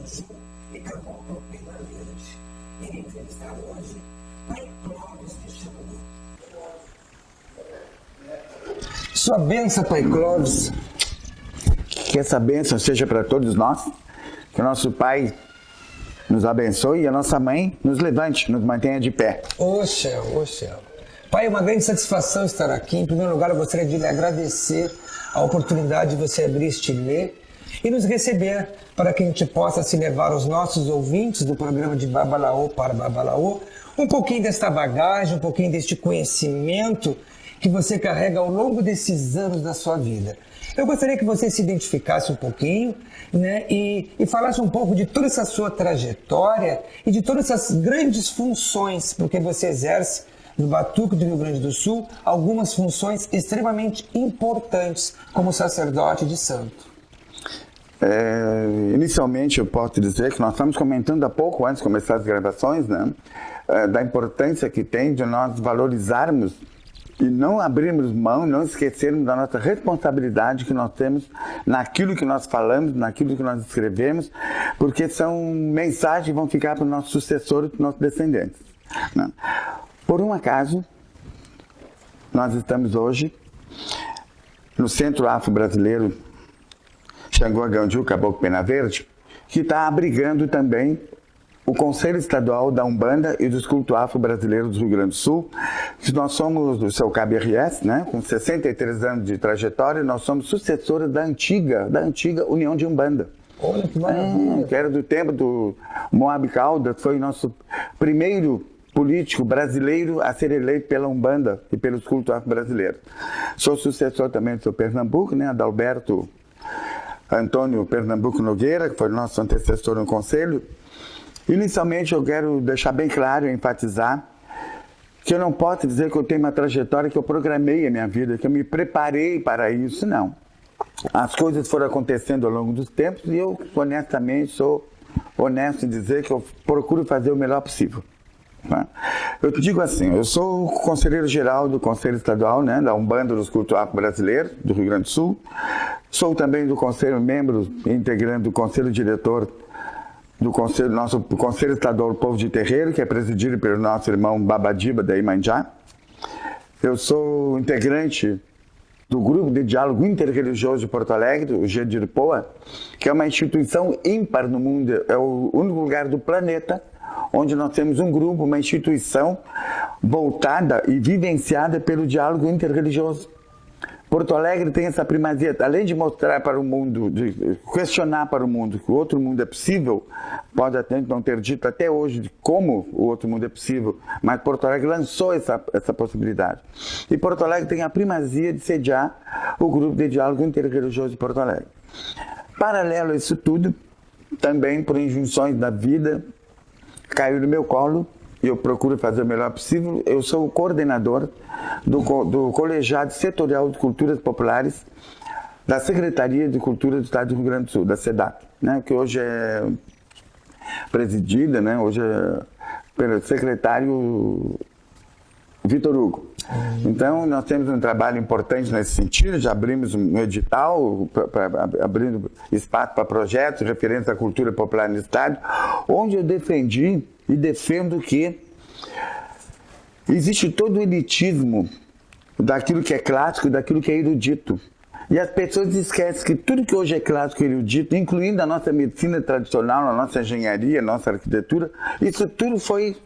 do Sul e Caboclo Pena Verde. Irei entrevistar hoje Pai Clóvis de Xangu. Sua bênção, Pai Clóvis. Que essa bênção seja para todos nós, que o nosso Pai nos abençoe e a nossa Mãe nos levante, nos mantenha de pé. Ô céu, ô céu. Pai, é uma grande satisfação estar aqui. Em primeiro lugar, eu gostaria de lhe agradecer a oportunidade de você abrir este ler e nos receber para que a gente possa se levar aos nossos ouvintes do programa de Babalaô para Babalaô um pouquinho desta bagagem, um pouquinho deste conhecimento que você carrega ao longo desses anos da sua vida. Eu gostaria que você se identificasse um pouquinho, né, e falasse um pouco de toda essa sua trajetória e de todas essas grandes funções, porque você exerce no Batuque do Rio Grande do Sul algumas funções extremamente importantes como sacerdote de santo. Inicialmente eu posso dizer que nós estamos comentando há pouco antes de começar as gravações, né, da importância que tem de nós valorizarmos e não abrirmos mão, não esquecermos da nossa responsabilidade que nós temos naquilo que nós falamos, naquilo que nós escrevemos, porque são mensagens que vão ficar para os nossos sucessores, para os nossos descendentes, né? Por um acaso, nós estamos hoje no Centro Afro-Brasileiro Xangu Agandiu Caboclo Pena Verde, que está abrigando também o Conselho Estadual da Umbanda e dos Cultos Afro-Brasileiros do Rio Grande do Sul, que nós somos do seu KBRS, né, com 63 anos de trajetória, nós somos sucessores da antiga União de Umbanda. Olha que maravilha! Que era do tempo do Moab Caldas, foi o nosso primeiro político brasileiro a ser eleito pela Umbanda e pelos cultos afro-brasileiros. Sou sucessor também do seu Pernambuco, né, Adalberto Antônio Pernambuco Nogueira, que foi nosso antecessor no Conselho. Inicialmente eu quero deixar bem claro e enfatizar que eu não posso dizer que eu tenho uma trajetória que eu programei a minha vida, que eu me preparei para isso, não. As coisas foram acontecendo ao longo dos tempos e eu, honestamente, sou honesto em dizer que eu procuro fazer o melhor possível. Eu te digo assim, eu sou conselheiro geral do Conselho Estadual, né, da Umbanda dos Cultos Afro-Brasileiros do Rio Grande do Sul. Sou também do Conselho, membro e integrante do Conselho Diretor do nosso Conselho Estadual do Povo de Terreiro, que é presidido pelo nosso irmão Babadiba da Imanjá. Eu sou integrante do Grupo de Diálogo Interreligioso de Porto Alegre, o GDIRPOA, que é uma instituição ímpar no mundo, é o único lugar do planeta onde nós temos um grupo, uma instituição voltada e vivenciada pelo diálogo interreligioso. Porto Alegre tem essa primazia, além de mostrar para o mundo, de questionar para o mundo que o outro mundo é possível, pode até não ter dito até hoje de como o outro mundo é possível, mas Porto Alegre lançou essa possibilidade. E Porto Alegre tem a primazia de sediar o Grupo de Diálogo Interreligioso de Porto Alegre. Paralelo a isso tudo, também por injunções da vida, caiu no meu colo, e eu procuro fazer o melhor possível. Eu sou o coordenador do Colegiado Setorial de Culturas Populares da Secretaria de Cultura do Estado do Rio Grande do Sul, da SEDAC, né, que hoje é presidida, né, hoje é pelo secretário Vitor Hugo. Então, nós temos um trabalho importante nesse sentido, já abrimos um edital, abrindo espaço para projetos referentes à cultura popular no Estado, onde eu defendi e defendo que existe todo o elitismo daquilo que é clássico e daquilo que é erudito. E as pessoas esquecem que tudo que hoje é clássico e erudito, incluindo a nossa medicina tradicional, a nossa engenharia, a nossa arquitetura, isso tudo foi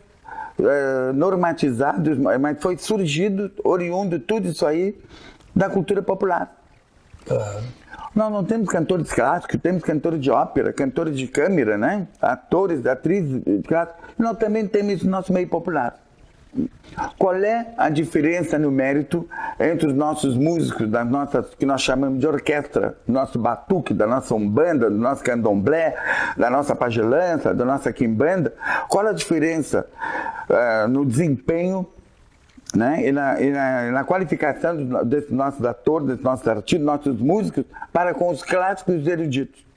normatizado, mas foi surgido, oriundo, tudo isso aí, da cultura popular. Nós não temos cantores clássicos, temos cantores de ópera, cantores de câmara, né? Atores, atrizes clássicos. Nós também temos isso no nosso meio popular. Qual é a diferença no mérito entre os nossos músicos, das nossas, que nós chamamos de orquestra, do nosso batuque, da nossa umbanda, do nosso candomblé, da nossa pagelança, da nossa quimbanda? Qual a diferença no desempenho, né, e na qualificação desses nossos atores, desses nossos artistas, nossos músicos, para com os clássicos e os eruditos?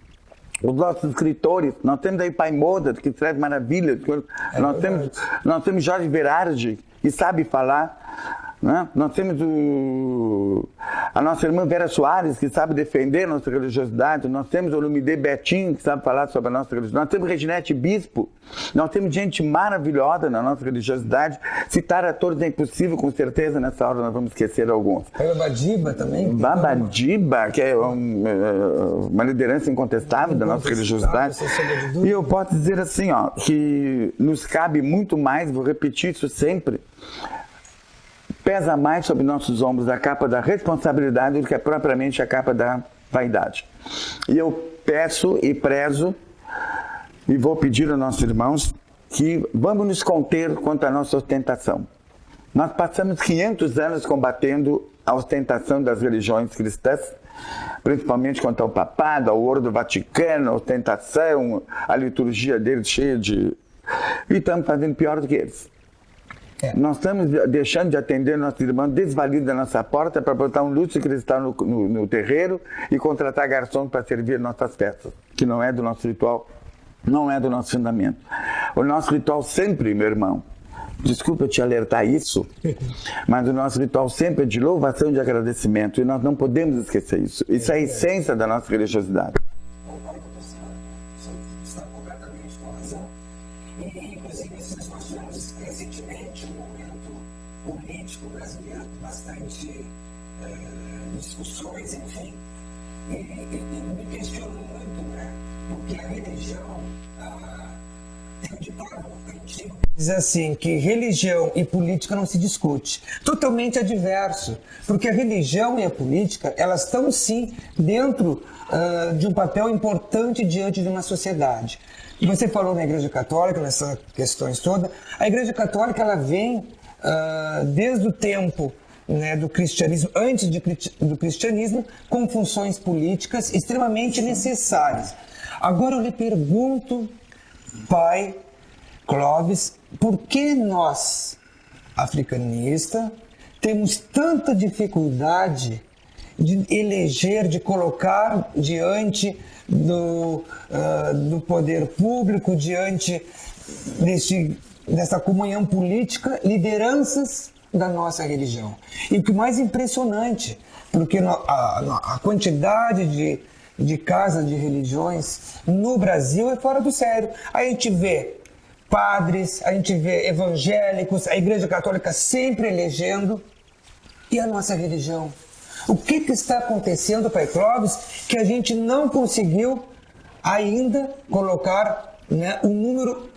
Os nossos escritores, nós temos aí Pai Mozart, que escreve maravilhas, nós temos Jorge Verardi, que sabe falar né? Nós temos a nossa irmã Vera Soares, que sabe defender a nossa religiosidade. Nós temos o Olumide Betinho, que sabe falar sobre a nossa religiosidade. Nós temos Reginete Bispo. Nós temos gente maravilhosa na nossa religiosidade. Citar a todos é impossível, com certeza, nessa hora nós vamos esquecer alguns. Babadiba também. Babadiba, que é uma liderança incontestável da nossa religiosidade. E eu posso dizer assim, ó, que nos cabe muito mais, vou repetir isso sempre, pesa mais sobre nossos ombros a capa da responsabilidade do que propriamente a capa da vaidade. E eu peço e prezo e vou pedir aos nossos irmãos que vamos nos conter quanto à nossa ostentação. Nós passamos 500 anos combatendo a ostentação das religiões cristãs, principalmente quanto ao papado, ao ouro do Vaticano, a ostentação, a liturgia deles cheia de... E estamos fazendo pior do que eles. Nós estamos deixando de atender nossos irmãos desvalidos da nossa porta para botar um lúcio cristal no terreiro e contratar garçons para servir nossas festas, que não é do nosso ritual, não é do nosso fundamento. O nosso ritual sempre, meu irmão, desculpa te alertar isso, mas o nosso ritual sempre é de louvação e de agradecimento, e nós não podemos esquecer isso. Isso é a essência da nossa religiosidade. Está completamente com razão. E, inclusive, nós tivemos recentemente um momento político brasileiro com bastante discussões, enfim. E me questiono muito, né? Porque a religião tem um ditado antigo. Diz assim, que religião e política não se discute. Totalmente adverso. Porque a religião e a política, elas estão sim dentro de um papel importante diante de uma sociedade. E você falou na Igreja Católica, nessas questões todas. A Igreja Católica, ela vem desde o tempo, né, do cristianismo, antes do cristianismo, com funções políticas extremamente necessárias. Agora eu lhe pergunto, pai Clóvis, por que nós, africanistas, temos tanta dificuldade de eleger, de colocar diante do poder público, diante dessa comunhão política, lideranças da nossa religião? E o que mais impressionante, porque a quantidade de casas de religiões no Brasil é fora do sério. A gente vê padres, a gente vê evangélicos, a Igreja Católica sempre elegendo. E a nossa religião? O que está acontecendo, pai Clóvis, que a gente não conseguiu ainda colocar, né, um número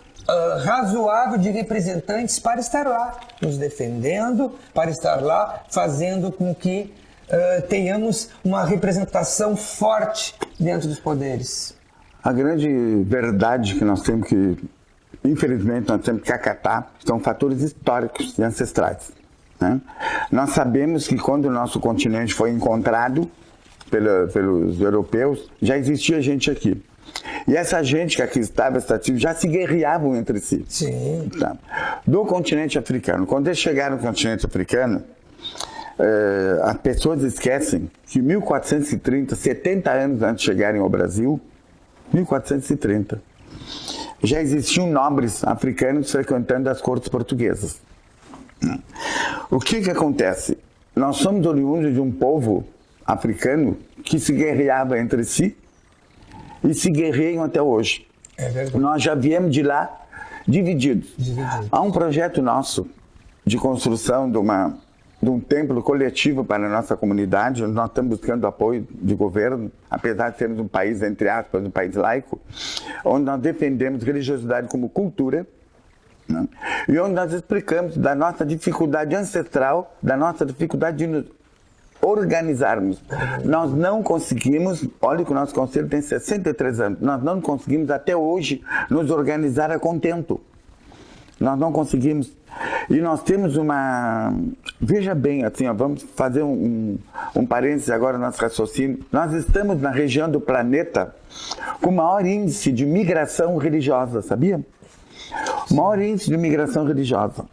razoável de representantes para estar lá nos defendendo, para estar lá fazendo com que tenhamos uma representação forte dentro dos poderes? A grande verdade que nós temos que, infelizmente, nós temos que acatar são fatores históricos e ancestrais, né? Nós sabemos que quando o nosso continente foi encontrado pelos europeus, já existia gente aqui. E essa gente que aqui estava, já se guerreavam entre si. Sim. Tá? Do continente africano. Quando eles chegaram no continente africano, as pessoas esquecem que 1430, 70 anos antes de chegarem ao Brasil, 1430, já existiam nobres africanos frequentando as cortes portuguesas. O que acontece? Nós somos oriundos de um povo africano que se guerreava entre si e se guerreiam até hoje. É verdade. Nós já viemos de lá divididos. Há um projeto nosso de construção de um templo coletivo para a nossa comunidade, onde nós estamos buscando apoio de governo, apesar de sermos um país, entre aspas, um país laico, onde nós defendemos religiosidade como cultura, né? E onde nós explicamos da nossa dificuldade ancestral, da nossa dificuldade de nos organizarmos. Nós não conseguimos, olha que o nosso conselho tem 63 anos, nós não conseguimos até hoje nos organizar a contento. Nós não conseguimos. E nós temos veja bem, assim, ó, vamos fazer um parênteses agora no nosso raciocínio. Nós estamos na região do planeta com o maior índice de migração religiosa, sabia? O maior índice de migração religiosa.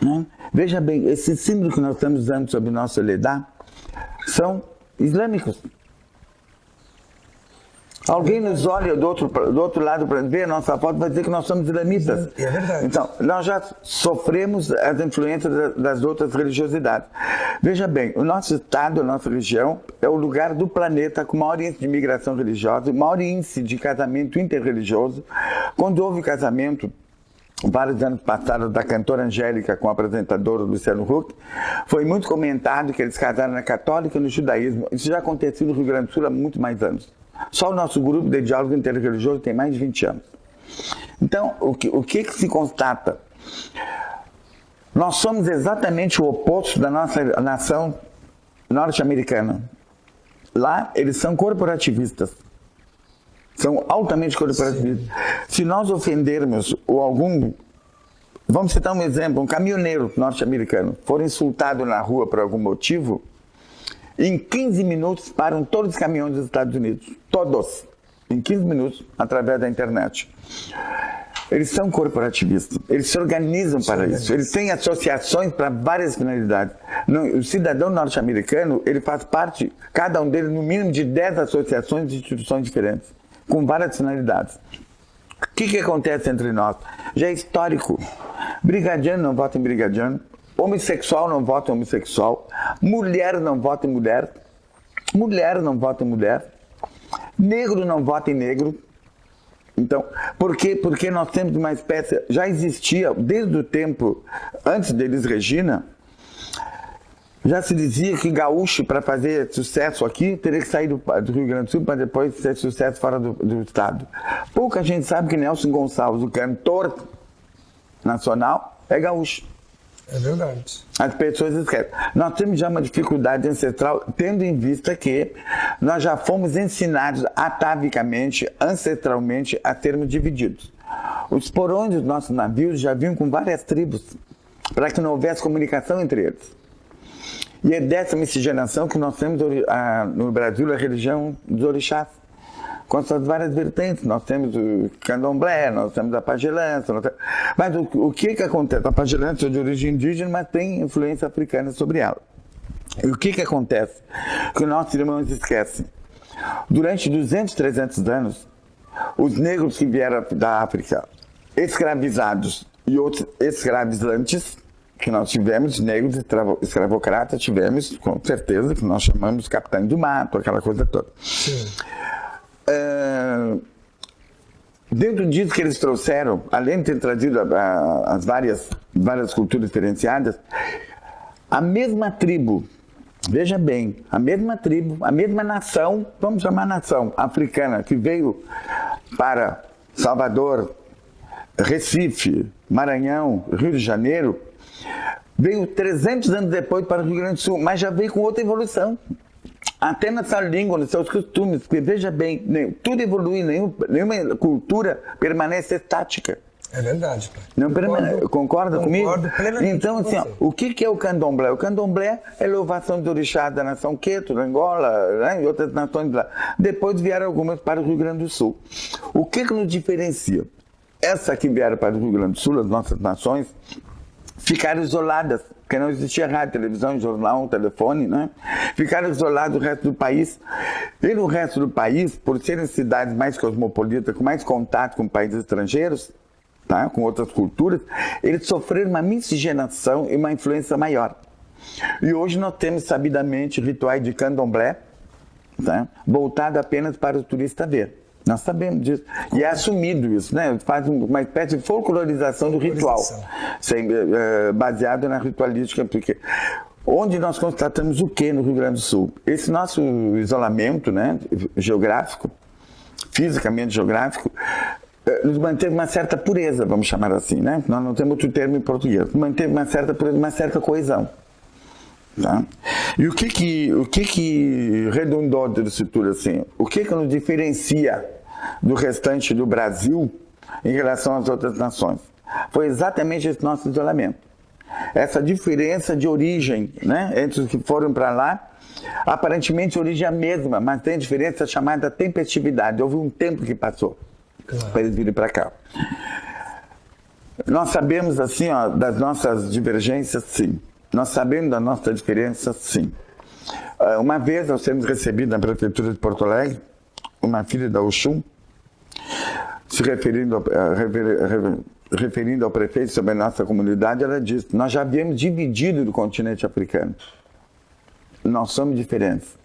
Né? Veja bem, esse símbolo que nós estamos usando sobre o nosso Ledá são islâmicos. Alguém nos olha do outro lado para ver a nossa foto e vai dizer que nós somos islamitas. É verdade. Então, nós já sofremos as influências das outras religiosidades. Veja bem, o nosso estado, a nossa região, é o lugar do planeta com maior índice de imigração religiosa, maior índice de casamento interreligioso. Quando houve casamento, vários anos passados, da cantora Angélica com o apresentador Luciano Huck, foi muito comentado que eles casaram na católica e no judaísmo. Isso já aconteceu no Rio Grande do Sul há muito mais anos. Só o nosso grupo de diálogo interreligioso tem mais de 20 anos. Então, o que se constata? Nós somos exatamente o oposto da nossa nação norte-americana. Lá, eles são corporativistas. São altamente corporativistas. Sim. Se nós ofendermos ou algum... Vamos citar um exemplo, um caminhoneiro norte-americano for insultado na rua por algum motivo, em 15 minutos param todos os caminhões dos Estados Unidos. Todos. Em 15 minutos, através da internet. Eles são corporativistas. Eles se organizam para isso. Eles têm associações para várias finalidades. O cidadão norte-americano, ele faz parte, cada um deles, no mínimo de 10 associações de instituições diferentes, com várias finalidades. O que acontece entre nós? Já é histórico. Brigadiano não vota em brigadiano. Homossexual não vota em homossexual. Mulher não vota em mulher. Mulher não vota em mulher. Negro não vota em negro. Então, por quê? Porque nós temos uma espécie... Já existia, desde o tempo antes de Elis Regina, já se dizia que gaúcho, para fazer sucesso aqui, teria que sair do Rio Grande do Sul para depois ter sucesso fora do estado. Pouca gente sabe que Nelson Gonçalves, o cantor nacional, é gaúcho. É verdade. As pessoas esquecem. Nós temos já uma dificuldade ancestral, tendo em vista que nós já fomos ensinados atavicamente, ancestralmente, a sermos divididos. Os porões dos nossos navios já vinham com várias tribos, para que não houvesse comunicação entre eles. E é dessa miscigenação que nós temos no Brasil a religião dos orixás, com suas várias vertentes. Nós temos o candomblé, nós temos a pagelança. Mas o que acontece? A pagelança é de origem indígena, mas tem influência africana sobre ela. E o que acontece? Que nossos irmãos esquecem. Durante 200, 300 anos, os negros que vieram da África, escravizados e outros escravizantes, que nós tivemos, negros escravocratas, tivemos, com certeza, que nós chamamos capitães do mato, aquela coisa toda. Sim. Dentro disso que eles trouxeram, além de ter trazido as várias culturas diferenciadas, a mesma tribo, veja bem, a mesma tribo, a mesma nação, vamos chamar nação africana, que veio para Salvador, Recife, Maranhão, Rio de Janeiro, veio 300 anos depois para o Rio Grande do Sul, mas já veio com outra evolução. Até na sua língua, nos seus costumes, porque veja bem, tudo evolui, nenhuma cultura permanece estática. É verdade, pai. Não concorda comigo? Concordo plenamente. Então, assim, o que é o candomblé? O candomblé é a louvação do orixá da nação Queto, da Angola, né, e outras nações lá. Depois vieram algumas para o Rio Grande do Sul. O que nos diferencia? Essa que vieram para o Rio Grande do Sul, as nossas nações, ficaram isoladas, porque não existia rádio, televisão, jornal, telefone, né? Ficaram isolados do resto do país. E no resto do país, por serem cidades mais cosmopolitas, com mais contato com países estrangeiros, tá? Com outras culturas, eles sofreram uma miscigenação e uma influência maior. E hoje nós temos, sabidamente, rituais de candomblé, tá? Voltado apenas para o turista ver. Nós sabemos disso. E é assumido isso, né? Faz uma espécie de folclorização do ritual, baseado na ritualística, porque onde nós constatamos o que no Rio Grande do Sul? Esse nosso isolamento, né, geográfico, fisicamente geográfico, nos manteve uma certa pureza, vamos chamar assim, né? Nós não temos outro termo em português. Manteve uma certa pureza, uma certa coesão. Tá? E o que redundou disso tudo assim? O que nos diferencia do restante do Brasil em relação às outras nações? Foi exatamente esse nosso isolamento. Essa diferença de origem, né, entre os que foram para lá, aparentemente a origem é a mesma, mas tem diferença chamada tempestividade. Houve um tempo que passou para eles virem para cá. Nós sabemos assim, ó, das nossas divergências, sim. Nós sabemos da nossa diferença, sim. Uma vez, nós temos recebido na Prefeitura de Porto Alegre uma filha da Oxum, se referindo ao prefeito sobre a nossa comunidade, ela disse: nós já havíamos dividido do continente africano. Nós somos diferentes.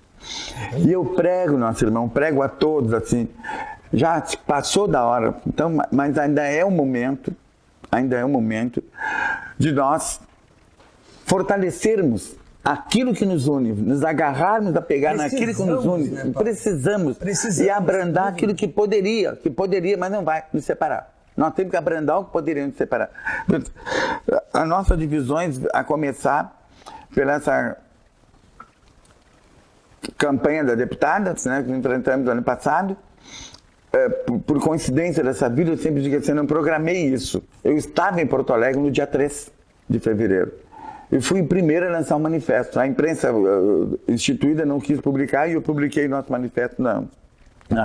E eu prego, nosso irmão, prego a todos assim, já passou da hora, então, mas ainda é o momento de nós fortalecermos aquilo que nos une, nos agarrarmos a pegar naquilo que nos une. Né, precisamos e abrandar aquilo que poderia, mas não vai nos separar. Nós temos que abrandar o que poderia nos separar. As nossas divisões, a começar pela essa campanha da deputada, né, que enfrentamos no ano passado, por coincidência dessa vida, eu sempre digo assim, eu não programei isso. Eu estava em Porto Alegre no dia 3 de fevereiro. Eu fui o primeiro a lançar um manifesto. A imprensa instituída não quis publicar e eu publiquei nosso manifesto na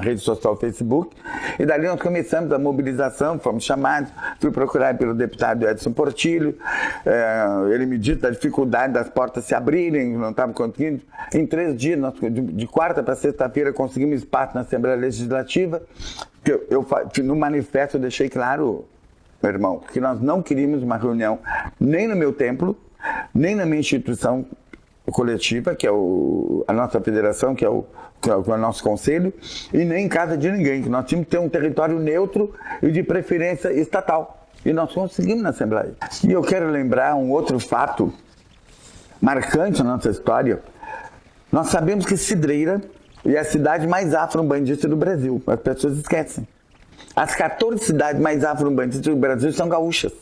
rede social Facebook. E dali nós começamos a mobilização, fomos chamados, fui procurar pelo deputado Edson Portillo, ele me disse da dificuldade das portas se abrirem, não estava conseguindo. Em 3 dias, nós, de quarta para sexta-feira, conseguimos espaço na Assembleia Legislativa. No manifesto eu deixei claro, meu irmão, que nós não queríamos uma reunião nem no meu templo, nem na minha instituição coletiva, que é a nossa federação, que é o nosso conselho, e nem em casa de ninguém, que nós tínhamos que ter um território neutro e de preferência estatal. E nós conseguimos na Assembleia. E eu quero lembrar um outro fato marcante na nossa história. Nós sabemos que Cidreira é a cidade mais afro-umbandista do Brasil. As pessoas esquecem. As 14 cidades mais afro-umbandistas do Brasil são gaúchas.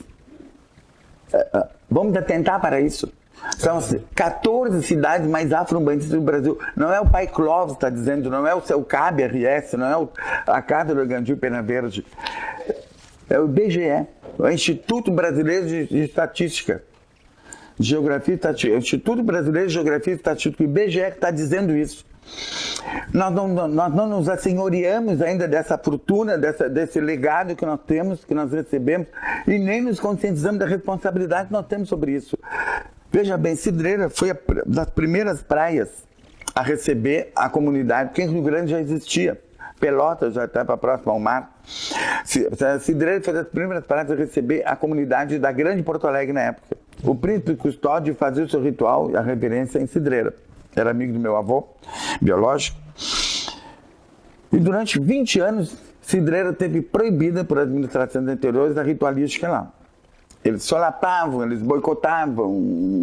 Vamos atentar para isso. São 14 cidades mais afro-umbandistas do Brasil. Não é o Pai Clóvis que está dizendo, não é o seu CAB RS, não é a Casa do Organdil Pena Verde. É o IBGE, o Instituto Brasileiro de Estatística. Geografia e Estatística. O Instituto Brasileiro de Geografia e Estatística, o IBGE, que está dizendo isso. Nós não nos assenhoreamos ainda dessa fortuna, desse legado que nós temos, que nós recebemos, e nem nos conscientizamos da responsabilidade que nós temos sobre isso. Veja bem, Cidreira foi das primeiras praias a receber a comunidade, porque em Rio Grande já existia. Pelotas já estava próximo ao mar. Cidreira foi das primeiras praias a receber a comunidade da Grande Porto Alegre na época. O príncipe Custódio fazia o seu ritual e a reverência em Cidreira. Era amigo do meu avô, biológico. E durante 20 anos, Cidreira teve proibida por administrações anteriores a ritualística lá. Eles solapavam, eles boicotavam,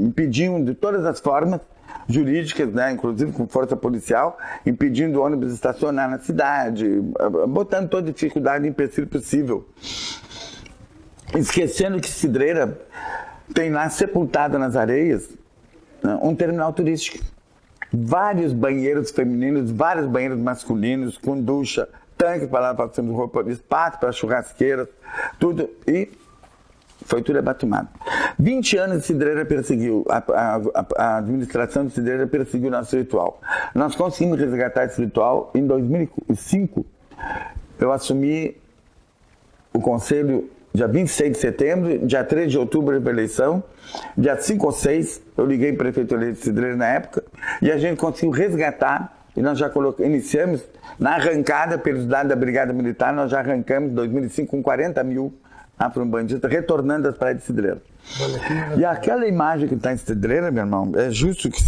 impediam de todas as formas jurídicas, né, inclusive com força policial, impedindo o ônibus estacionar na cidade, botando toda dificuldade e empecilho possível. Esquecendo que Cidreira tem lá sepultada nas areias, né, um terminal turístico. Vários banheiros femininos, vários banheiros masculinos, com ducha, tanque para lavar roupa, espaço para churrasqueiras, tudo, e foi tudo abatumado. 20 anos de Cidreira perseguiu, a administração de Cidreira perseguiu o nosso ritual. Nós conseguimos resgatar esse ritual em 2005. Eu assumi o conselho dia 26 de setembro, dia 3 de outubro para a eleição, dia 5 ou 6 eu liguei para o prefeito eleito de Cidreira na época, e a gente conseguiu resgatar, e nós já iniciamos, na arrancada pelos dados da Brigada Militar, nós já arrancamos em 2005 com 40 mil afro-bandistas retornando às praias de Cidreira. E aquela imagem que está em Cidreira, meu irmão, é justo que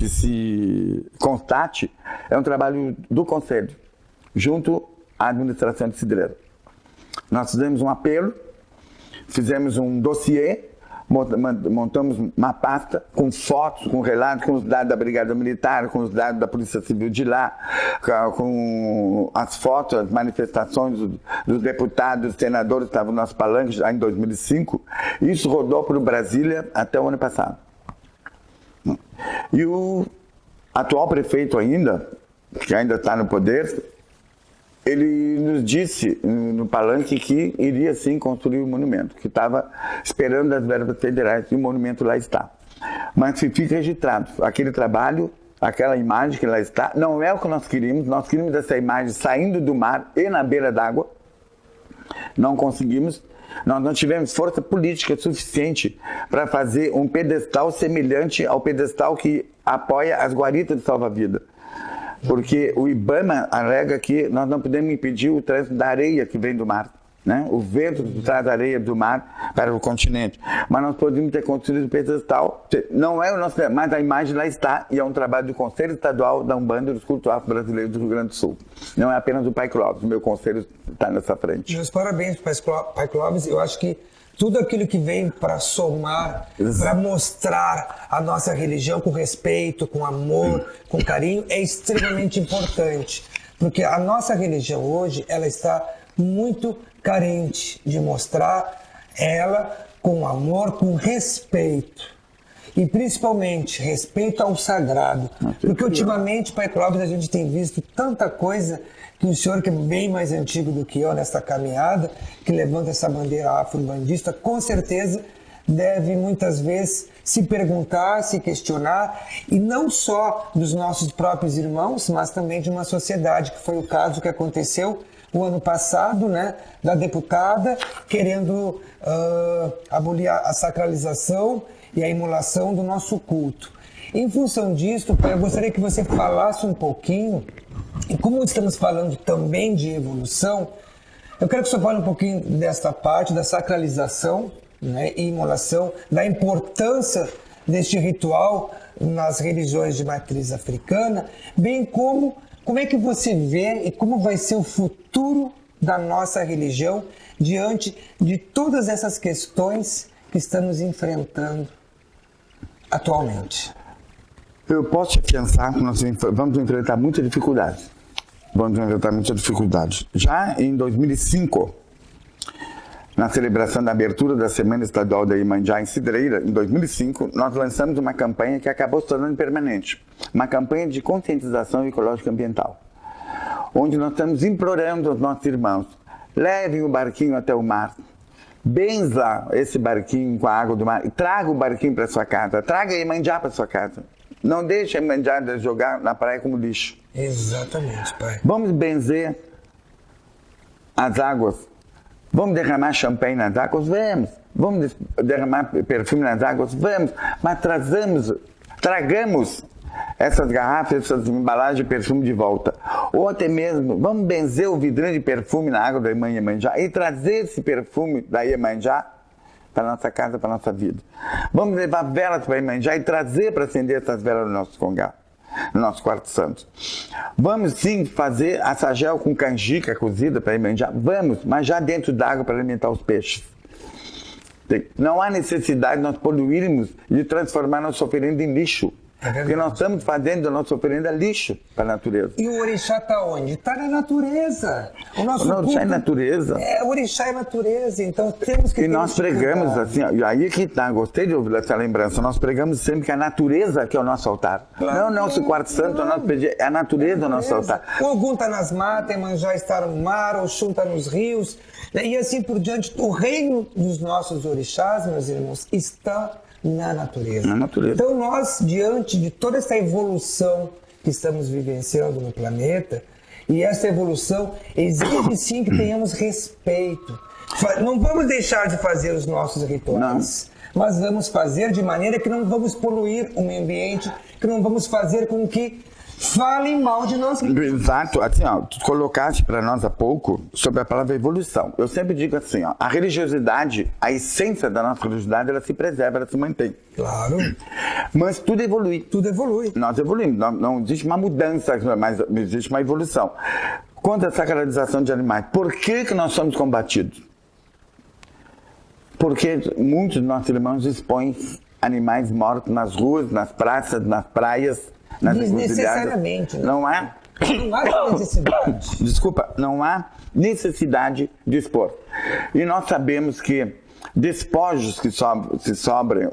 se constate, é um trabalho do Conselho, junto à administração de Cidreira. Nós fizemos um apelo, fizemos um dossiê, montamos uma pasta com fotos, com relatos, com os dados da Brigada Militar, com os dados da Polícia Civil de lá, com as fotos, as manifestações dos deputados, dos senadores que estavam no nosso palanque já em 2005. Isso rodou para o Brasília até o ano passado. E o atual prefeito ainda, que ainda está no poder, ele nos disse no palanque que iria sim construir o monumento, que estava esperando as verbas federais e o monumento lá está. Mas fica registrado, aquele trabalho, aquela imagem que lá está, não é o que nós queríamos essa imagem saindo do mar e na beira d'água, não conseguimos, nós não tivemos força política suficiente para fazer um pedestal semelhante ao pedestal que apoia as guaritas de salva-vida. Porque o IBAMA alega que nós não podemos impedir o trânsito da areia que vem do mar. Né? O vento traz a areia do mar para o continente, mas nós podemos ter construído o pedestal, não é o nosso, mas a imagem lá está, e é um trabalho do Conselho Estadual da Umbanda e dos Cultos Afro-Brasileiros do Rio Grande do Sul, não é apenas do Pai Clóvis, o meu conselho está nessa frente. Meus parabéns, Pai Clóvis, eu acho que tudo aquilo que vem para somar, para mostrar a nossa religião com respeito, com amor, com carinho, é extremamente importante, porque a nossa religião hoje, ela está muito carente de mostrar ela com amor, com respeito. E principalmente respeito ao sagrado. Porque ultimamente, Pai Clóvis, a gente tem visto tanta coisa que o senhor, que é bem mais antigo do que eu nessa caminhada, que levanta essa bandeira afro-bandista, com certeza deve muitas vezes se perguntar, se questionar, e não só dos nossos próprios irmãos, mas também de uma sociedade, que foi o caso que aconteceu o ano passado, né, da deputada querendo abolir a sacralização e a imolação do nosso culto. Em função disso, pai, eu gostaria que você falasse um pouquinho, e como estamos falando também de evolução, eu quero que você fale um pouquinho desta parte da sacralização, né, e imolação, da importância deste ritual nas religiões de matriz africana, bem como é que você vê e como vai ser o futuro da nossa religião diante de todas essas questões que estamos enfrentando atualmente? Eu posso te pensar que nós vamos enfrentar muitas dificuldades. Já em 2005, na celebração da abertura da Semana Estadual da Iemanjá em Cidreira, em 2005, nós lançamos uma campanha que acabou se tornando permanente. Uma campanha de conscientização ecológica ambiental, onde nós estamos implorando aos nossos irmãos, levem o barquinho até o mar, benza esse barquinho com a água do mar, e traga o barquinho para sua casa, traga a Iemanjá para sua casa. Não deixe a Iemanjá jogar na praia como lixo. Exatamente, pai. Vamos benzer as águas. Vamos derramar champanhe nas águas? Vamos derramar perfume nas águas? Vamos. Mas tragamos essas garrafas, essas embalagens de perfume de volta. Ou até mesmo, vamos benzer o vidrinho de perfume na água da Iemanjá e trazer esse perfume da Iemanjá para a nossa casa, para a nossa vida. Vamos levar velas para a Iemanjá e trazer para acender essas velas no nosso congá, no nosso quarto santo. Vamos sim fazer a sagel com canjica cozida para a Iemanjá, vamos, mas já dentro d'água para alimentar os peixes. Não há necessidade de nós poluirmos e transformar nossa oferenda em lixo. Porque nós estamos fazendo a nossa oferenda lixo para a natureza. E o orixá está onde? Está na natureza. O orixá é natureza. O orixá é natureza, então temos que... E nós pregamos assim, aí que está, gostei de ouvir essa lembrança, nós pregamos sempre que a natureza que é o nosso altar. Claro. Não é o nosso quarto santo, é a natureza o nosso altar. O Ogum está nas matas, Iemanjá está no mar, o Oxum está nos rios, e assim por diante. O reino dos nossos orixás, meus irmãos, está na natureza. Na natureza. Então nós, diante de toda essa evolução que estamos vivenciando no planeta, e essa evolução exige sim que tenhamos respeito. Não vamos deixar de fazer os nossos rituais, mas vamos fazer de maneira que não vamos poluir o meio ambiente, que não vamos fazer com que falem mal de nós. Exato, assim, ó, tu colocaste para nós há pouco sobre a palavra evolução. Eu sempre digo assim, ó, a religiosidade, a essência da nossa religiosidade, ela se preserva, ela se mantém. Claro. Mas tudo evolui. Tudo evolui. Nós evoluímos, não existe uma mudança, mas existe uma evolução. Quanto à sacralização de animais, por que nós somos combatidos? Porque muitos dos nossos irmãos expõem animais mortos nas ruas, nas praças, nas praias, desnecessariamente. Né? Não há necessidade. Desculpa, não há necessidade de expor. E nós sabemos que despojos que sobram,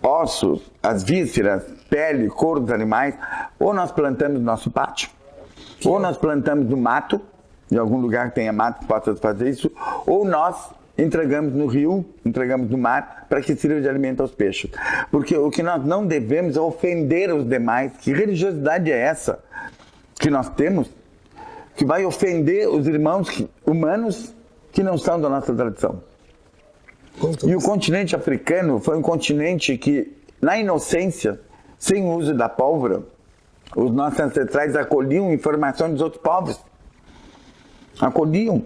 ossos, as vísceras, pele, couro dos animais, ou nós plantamos no nosso pátio, ou nós plantamos no mato, em algum lugar que tenha mato que possa fazer isso, ou nós entregamos no rio, entregamos no mar, para que sirva de alimento aos peixes. Porque o que nós não devemos é ofender os demais. Que religiosidade é essa que nós temos, que vai ofender os irmãos humanos que não são da nossa tradição? E o continente africano foi um continente que, na inocência, sem o uso da pólvora, Os nossos ancestrais acolhiam informação dos outros povos. Acolhiam.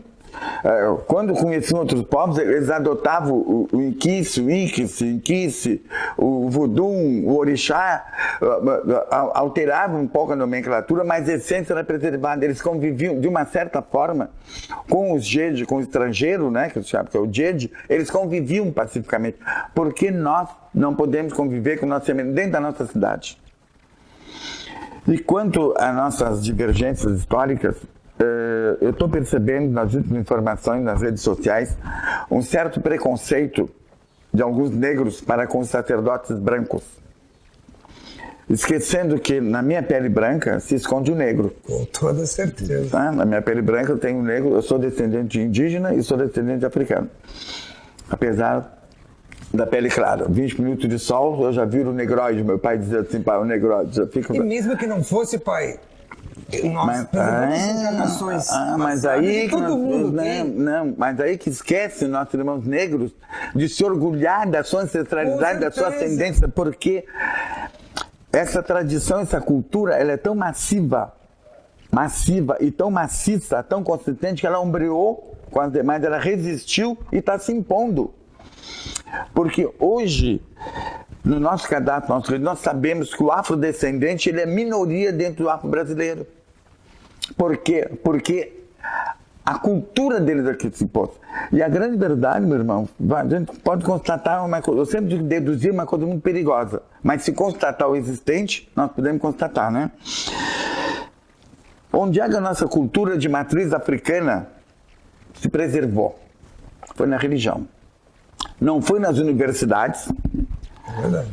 Quando conheciam outros povos, eles adotavam o inquice, o vodum, o orixá, alteravam um pouco a nomenclatura, mas a essência era preservada. Eles conviviam, de uma certa forma, com os Jede, com o estrangeiro, né, que é o Jede, eles conviviam pacificamente. Por que nós não podemos conviver com nós dentro da nossa cidade? E quanto às nossas divergências históricas, eu estou percebendo nas últimas informações nas redes sociais um certo preconceito de alguns negros para com os sacerdotes brancos, esquecendo que na minha pele branca se esconde o negro. Com toda certeza. Tá? Na minha pele branca eu tenho um negro, eu sou descendente de indígena e sou descendente de africano. Apesar da pele clara, 20 minutos de sol, eu já viro o negroide. Meu pai dizia assim, pai, o negroide já fica... E mesmo que não fosse, pai... Mas aí que mas aí que esquece nossos irmãos negros de se orgulhar da sua ancestralidade, da sua ascendência, porque essa tradição, essa cultura, ela é tão massiva e tão maciça, tão consistente que ela ombreou com as demais, ela resistiu e está se impondo. Porque hoje, no nosso cadastro, nós sabemos que o afrodescendente ele é minoria dentro do afro-brasileiro. Por quê? Porque a cultura deles aqui se impôs. E a grande verdade, meu irmão, a gente pode constatar uma coisa, eu sempre digo deduzir uma coisa muito perigosa, mas se constatar o existente, nós podemos constatar, né? Onde é que a nossa cultura de matriz africana se preservou? Foi na religião. Não foi nas universidades,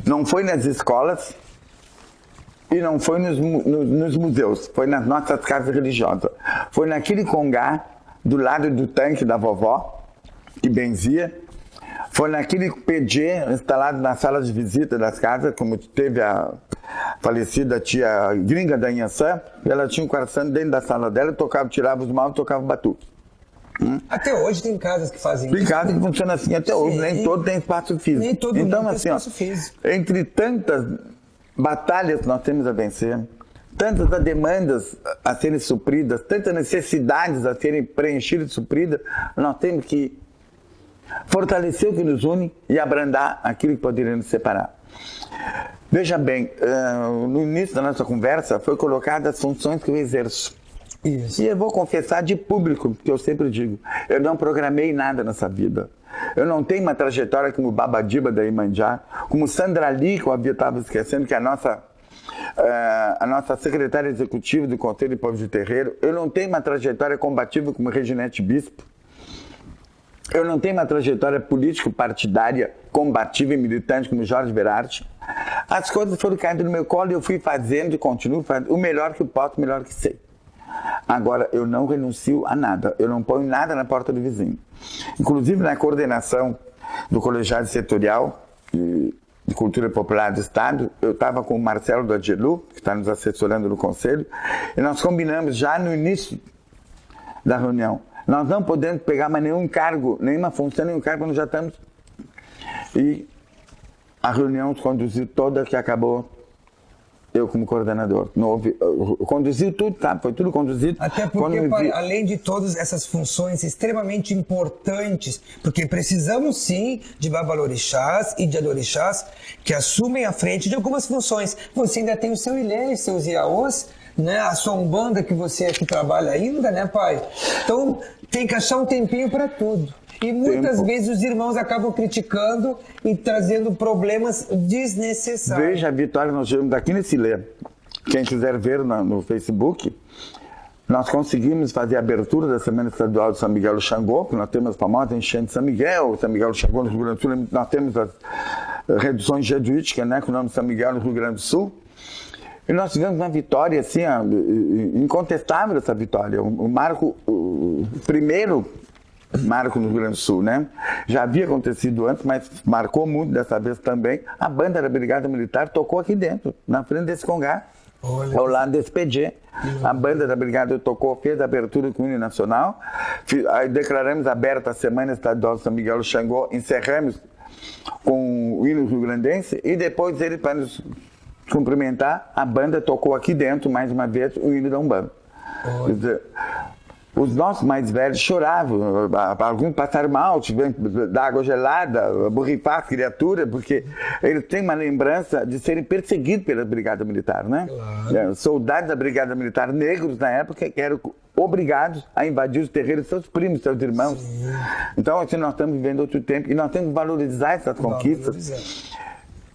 não foi nas escolas e não foi nos museus, foi nas nossas casas religiosas. Foi naquele congá do lado do tanque da vovó, que benzia. Foi naquele PG instalado na sala de visita das casas, como teve a falecida tia gringa da Inhaçã, ela tinha um coração dentro da sala dela, tirava os maus e tocava batuque. Até hoje tem casas que fazem isso. Tem casas que funcionam assim até hoje, nem todo tem espaço físico. Nem todo então, mundo assim, tem espaço físico. Entre tantas batalhas que nós temos a vencer, tantas demandas a serem supridas, tantas necessidades a serem preenchidas e supridas, nós temos que fortalecer o que nos une e abrandar aquilo que poderia nos separar. Veja bem, no início da nossa conversa foi colocadas as funções que eu exerço. Isso. E eu vou confessar de público, que eu sempre digo, eu não programei nada nessa vida. Eu não tenho uma trajetória como Babadiba da Imanjá, como Sandra Lee, que eu estava esquecendo, que é a nossa secretária executiva do Conselho de Povos de Terreiro. Eu não tenho uma trajetória combativa como Reginete Bispo. Eu não tenho uma trajetória político-partidária combativa e militante como Jorge Berardi. As coisas foram caindo no meu colo e eu fui fazendo e continuo fazendo o melhor que eu posso, o melhor que sei. Agora, eu não renuncio a nada, eu não ponho nada na porta do vizinho. Inclusive, na coordenação do Colegiado Setorial de Cultura Popular do Estado, eu estava com o Marcelo do Agelu, que está nos assessorando no Conselho, e nós combinamos já no início da reunião. Nós não podemos pegar mais nenhum cargo, nenhuma função, nenhum cargo, nós já estamos. E a reunião se conduziu toda, que acabou eu como coordenador. Não houve, conduziu tudo, tá? Foi tudo conduzido. Até porque, pai, além de todas essas funções extremamente importantes, porque precisamos sim de babalorixás e de adorixás que assumem a frente de algumas funções. Você ainda tem o seu Ilê, seus Iaôs, né? A sua Umbanda que você aqui trabalha ainda, né, pai? Então tem que achar um tempinho para tudo. E muitas vezes os irmãos acabam criticando e trazendo problemas desnecessários. Veja a vitória, nós tivemos aqui nesse Ilê. Quem quiser ver no Facebook, nós conseguimos fazer a abertura da Semana Estadual de São Miguel do Xangô, que nós temos a famosa enchente de São Miguel do Xangô no Rio Grande do Sul, nós temos as reduções jesuíticas, né, com o nome de São Miguel no Rio Grande do Sul. E nós tivemos uma vitória, assim, incontestável essa vitória. O primeiro marco no Rio Grande do Sul, né? Já havia acontecido antes, mas marcou muito dessa vez também. A banda da Brigada Militar tocou aqui dentro, na frente desse congá, ao lado desse PG. A banda da Brigada tocou, fez a abertura com o hino nacional. Aí declaramos aberta a Semana Estadual de São Miguel do Xangô, encerramos com o hino rio-grandense e depois ele, para nos cumprimentar, a banda tocou aqui dentro, mais uma vez, o hino da Umbanda. Quer dizer, os nossos mais velhos choravam, alguns passaram mal, tiveram da água gelada, borrifar as criaturas, porque eles têm uma lembrança de serem perseguidos pela Brigada Militar, né? Claro. Soldados da Brigada Militar negros na época que eram obrigados a invadir os terreiros de seus primos, seus irmãos. Sim. Então, assim, nós estamos vivendo outro tempo e nós temos que valorizar essas conquistas,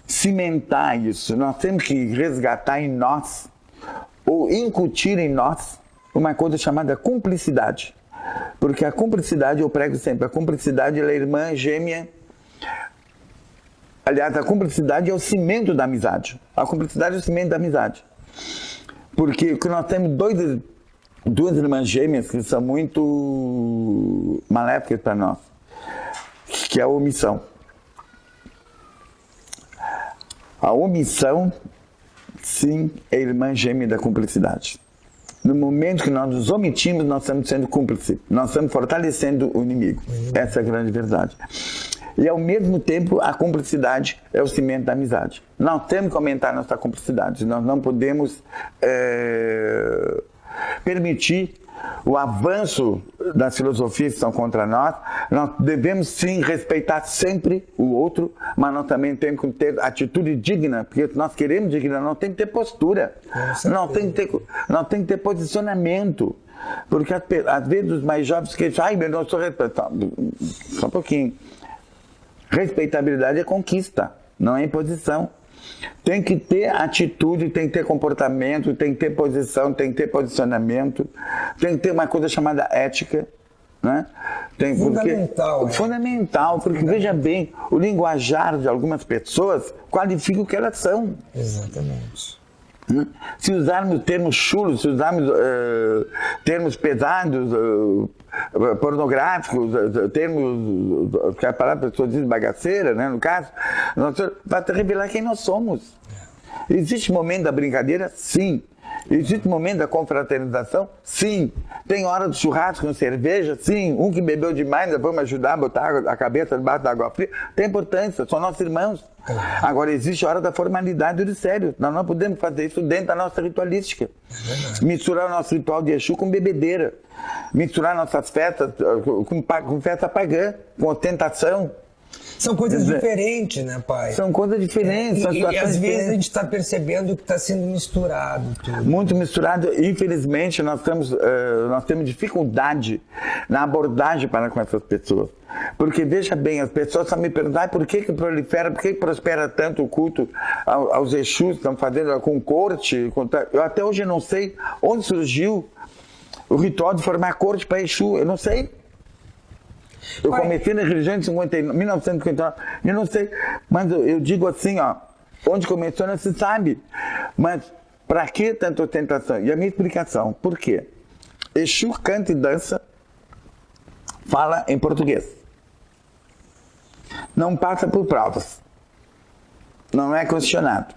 cimentar isso, nós temos que resgatar em nós, ou incutir em nós, uma coisa chamada cumplicidade. Porque a cumplicidade, eu prego sempre, a cumplicidade ela é irmã gêmea. Aliás, a cumplicidade é o cimento da amizade. A cumplicidade é o cimento da amizade. Porque nós temos duas irmãs gêmeas que são muito maléficas para nós, que é a omissão. A omissão, sim, é a irmã gêmea da cumplicidade. No momento que nós nos omitimos, nós estamos sendo cúmplices. Nós estamos fortalecendo o inimigo. Essa é a grande verdade. E, ao mesmo tempo, a cumplicidade é o cimento da amizade. Nós temos que aumentar nossa cumplicidade. Nós não podemos permitir o avanço das filosofias que são contra nós. Nós devemos, sim, respeitar sempre o outro, mas nós também temos que ter atitude digna, porque se nós queremos digna, nós temos que ter postura, nós temos que ter posicionamento, porque às vezes os mais jovens que dizem, eu não sou respeitado. Só um pouquinho. Respeitabilidade é conquista, não é imposição. Tem que ter atitude, tem que ter comportamento, tem que ter posição, tem que ter posicionamento, tem que ter uma coisa chamada ética, né? Fundamental. Fundamental, porque veja bem, o linguajar de algumas pessoas qualifica o que elas são. Exatamente. Se usarmos termos chulos, se usarmos termos pesados, pornográficos, termos que a palavra pessoa diz bagaceira, né, no caso, vai revelar quem nós somos. Existe momento da brincadeira? Sim. Existe momento da confraternização? Sim. Tem hora do churrasco com cerveja? Sim. Um que bebeu demais, nós vamos ajudar a botar a cabeça debaixo da água fria? Tem importância, são nossos irmãos. Agora, existe a hora da formalidade e do sério. Nós não podemos fazer isso dentro da nossa ritualística. Misturar o nosso ritual de Exu com bebedeira. Misturar nossas festas com festa pagã, com ostentação. São coisas diferentes, né, pai? São coisas diferentes. E às vezes a gente está percebendo que está sendo misturado tudo. Muito misturado. Infelizmente, nós temos dificuldade na abordagem para com essas pessoas. Porque, veja bem, as pessoas estão me perguntando por que prolifera, por que prospera tanto o culto aos Exus, que estão fazendo com corte. Eu até hoje não sei onde surgiu o ritual de formar corte para Exu. Eu não sei. Eu comecei na religião em 1959, eu não sei, mas eu digo assim, ó, onde começou não se sabe, mas para que tanta ostentação? E a minha explicação, por quê? Exu canta e dança, fala em português, não passa por provas, não é questionado.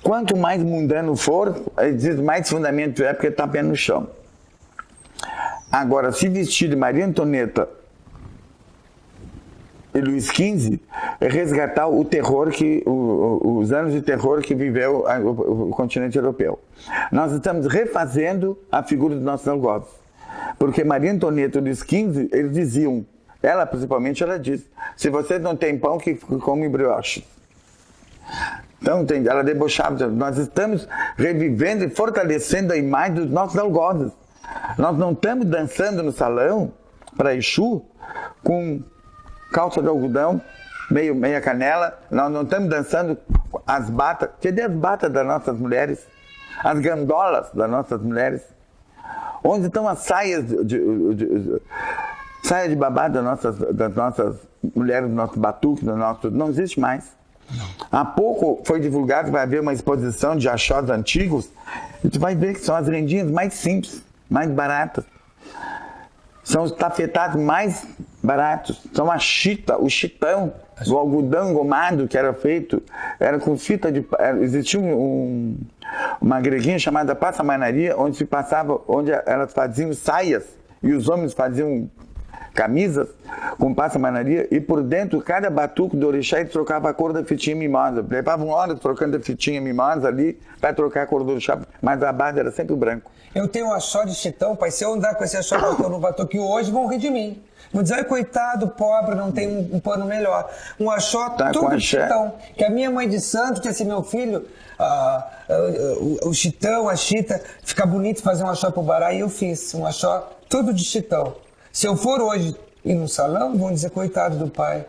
Quanto mais mundano for, existe mais fundamento é porque está pé no chão. Agora, se vestir de Maria Antonieta e Luís XV, é resgatar o terror os anos de terror que viveu o continente europeu. Nós estamos refazendo a figura dos nossos algozes. Porque Maria Antonieta e Luís XV, eles diziam, ela principalmente, ela disse, se vocês não têm pão, que comem brioche. Então, ela debochava, nós estamos revivendo e fortalecendo a imagem dos nossos algozes. Nós não estamos dançando no salão para Exu com calça de algodão, meia canela. Nós não estamos dançando as batas. Cadê as batas das nossas mulheres? As gandolas das nossas mulheres? Onde estão as saias saia de babá das nossas mulheres, do nosso batuque, não existe mais. Há pouco foi divulgado que vai haver uma exposição de axós antigos e tu vai ver que são as rendinhas mais simples, mais baratas. São os tafetados mais baratos. São a chita, o chitão, o algodão engomado que era feito, era com fita de... Existia uma greguinha chamada passamanaria, onde elas faziam saias e os homens faziam camisas com passa-manaria, e por dentro, cada batuque do orixá, ele trocava a cor da fitinha mimosa. Levavam horas trocando a fitinha mimosa ali para trocar a cor do orixá, mas a base era sempre o branco. Eu tenho um axó de chitão, pai. Se eu andar com esse axó que eu no batuque hoje, vão rir de mim. Vão dizer, ai, coitado, pobre, não tem um pano melhor. Um axó tudo de chitão. Que a minha mãe de santo disse, meu filho, o chitão, a chita, fica bonito fazer um axó pro bará, e eu fiz um axó tudo de chitão. Se eu for hoje ir no salão, vão dizer, coitado do pai.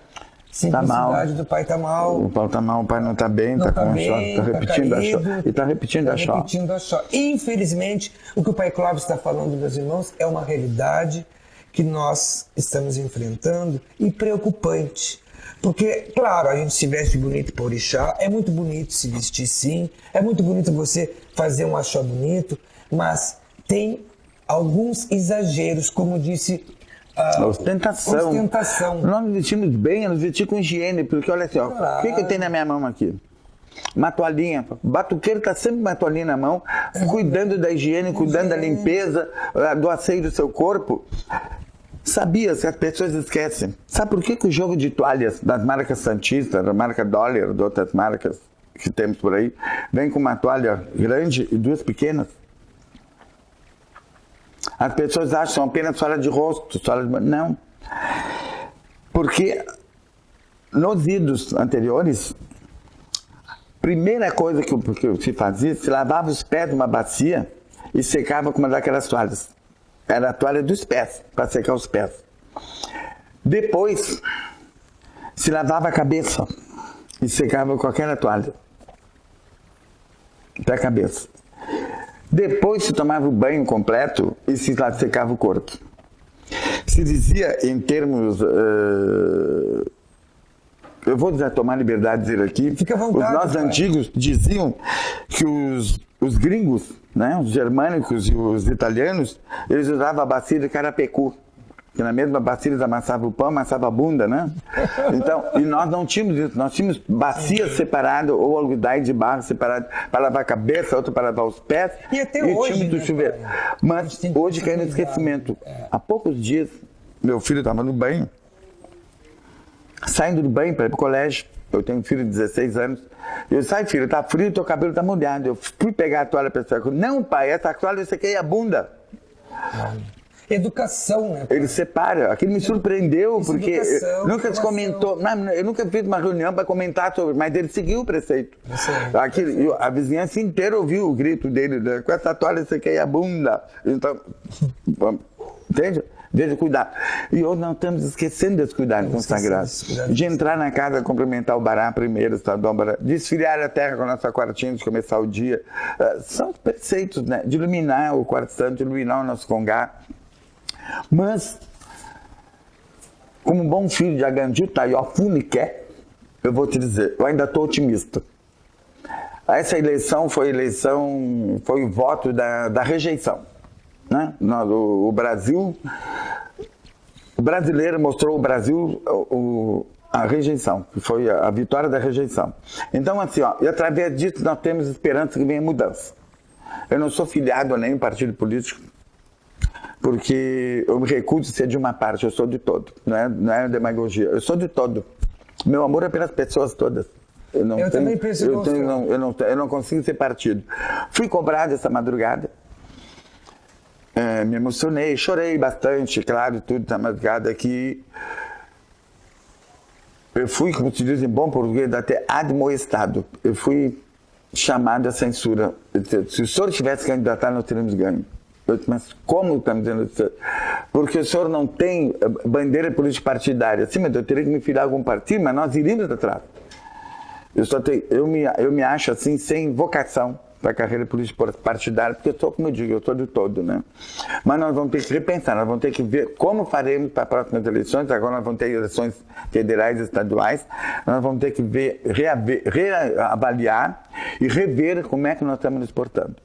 Simplicidade do pai tá mal. O pai tá mal, o pai não tá bem, não tá com bem, tá repetindo a Xó. E tá repetindo a Xó. Repetindo a Xó. Infelizmente, o que o pai Clóvis está falando, meus irmãos, é uma realidade que nós estamos enfrentando e preocupante. Porque, claro, a gente se veste bonito para orixá, é muito bonito se vestir sim, é muito bonito você fazer um axó bonito, mas tem alguns exageros, como disse ostentação. Nós nos vestimos bem, nós vestimos com higiene, porque olha assim, ó, claro. O que eu tenho na minha mão aqui? Uma toalhinha. O batuqueiro está sempre com uma toalhinha na mão, cuidando da higiene, cuidando da limpeza, do asseio do seu corpo. Sabia que as pessoas esquecem. Sabe por que o jogo de toalhas das marcas Santista, da marca Dollar, de outras marcas que temos por aí, vem com uma toalha grande e duas pequenas? As pessoas acham que são apenas toalha de rosto, não. Porque nos idos anteriores, primeira coisa que se fazia, se lavava os pés numa bacia e secava com uma daquelas toalhas. Era a toalha dos pés, para secar os pés. Depois, se lavava a cabeça e secava com aquela toalha da cabeça. Depois se tomava o banho completo e se secava o corpo. Se dizia em termos... eu vou tomar liberdade de dizer aqui, fica à vontade, os nossos antigos diziam que os gringos, né, os germânicos e os italianos, eles usavam a bacia de carapecu, que na mesma bacia eles amassavam o pão, amassavam a bunda, né? Então, e nós não tínhamos isso, nós tínhamos bacias separadas, ou alguidar de barro separado, para lavar a cabeça, outra para lavar os pés, e até hoje, tínhamos do chuveiro. Mas hoje caiu no esquecimento. Há poucos dias, meu filho estava no banho, saindo do banho para ir para o colégio. Eu tenho um filho de 16 anos. Eu disse, sai filho, tá frio, teu cabelo tá molhado. Eu fui pegar a toalha para secar. Não, pai, essa toalha eu sequei a bunda. Educação, né? Ele separa. Aquilo me surpreendeu, porque nunca se comentou. Não, eu nunca fiz uma reunião para comentar sobre, mas ele seguiu o preceito. Aquilo, a vizinhança inteira ouviu o grito dele, né? Com essa toalha eu sequei a bunda. Então, entende? Desde cuidar. E hoje nós estamos esquecendo desse cuidado consagrado. De entrar na casa, cumprimentar o bará primeiro, desfiliar a terra com a nossa quartinha, de começar o dia. São os preceitos, né? De iluminar o quarto santo, de iluminar o nosso congá. Mas, como um bom filho de Aganju Tayofune quer, eu vou te dizer, eu ainda estou otimista. Essa eleição foi o voto da rejeição. Né? O Brasil, o brasileiro mostrou o Brasil a rejeição, que foi a vitória da rejeição. Então, assim, ó, e através disso nós temos esperança que venha mudança. Eu não sou filiado a nenhum partido político, porque eu me recuso a ser de uma parte, eu sou de todo, não é demagogia, eu sou de todo. Meu amor é pelas pessoas todas. Eu também penso eu não consigo ser partido. Fui cobrado essa madrugada. Me emocionei, chorei bastante, claro, tudo na madrugada aqui. Eu fui, como se diz em bom português, até admoestado. Eu fui chamado à censura. Se o senhor tivesse candidatado, nós teríamos ganho. Eu disse, mas como está me dizendo isso? Porque o senhor não tem bandeira política partidária. Sim, mas eu teria que me filiar a algum partido, mas nós iríamos atrás. Eu me acho assim, sem vocação para a carreira política partidária, porque eu sou, como eu digo, eu sou de todo, né? Mas nós vamos ter que repensar, nós vamos ter que ver como faremos para as próximas eleições. Agora nós vamos ter eleições federais e estaduais, nós vamos ter que reavaliar e rever como é que nós estamos nos portando.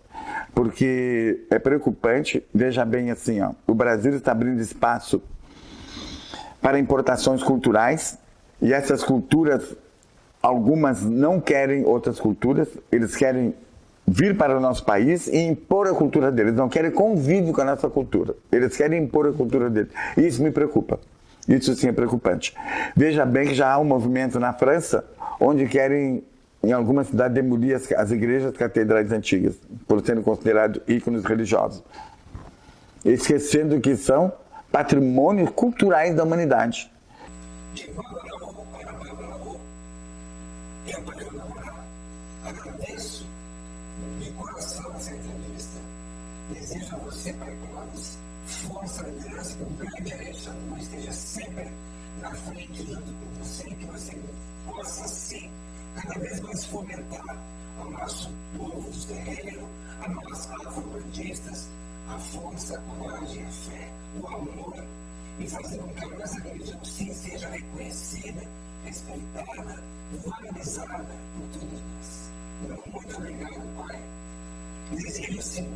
Porque é preocupante, veja bem assim, ó, o Brasil está abrindo espaço para importações culturais, e essas culturas, algumas não querem outras culturas, eles querem vir para o nosso país e impor a cultura deles. Não querem convívio com a nossa cultura. Eles querem impor a cultura deles. Isso me preocupa. Isso sim é preocupante. Veja bem que já há um movimento na França onde querem, em algumas cidades, demolir as igrejas catedrais antigas, por serem considerados ícones religiosos, esquecendo que são patrimônios culturais da humanidade. Agradeço de coração essa entrevista. Desejo a você, Pai Clóvis, força, liderança, que o grande Alexandre esteja sempre na frente junto com você, que você possa, sim, cada vez mais fomentar ao nosso povo do terreno, a nós afro-bandistas, a força, a coragem, a fé, o amor, e fazer com que a nossa religião, sim, seja reconhecida, respeitada, valorizada por todos nós. Muito obrigado, Pai. Desejo, sim,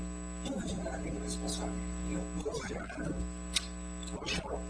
tudo de maravilhoso para a sua vida. E eu estou obrigado. Tchau.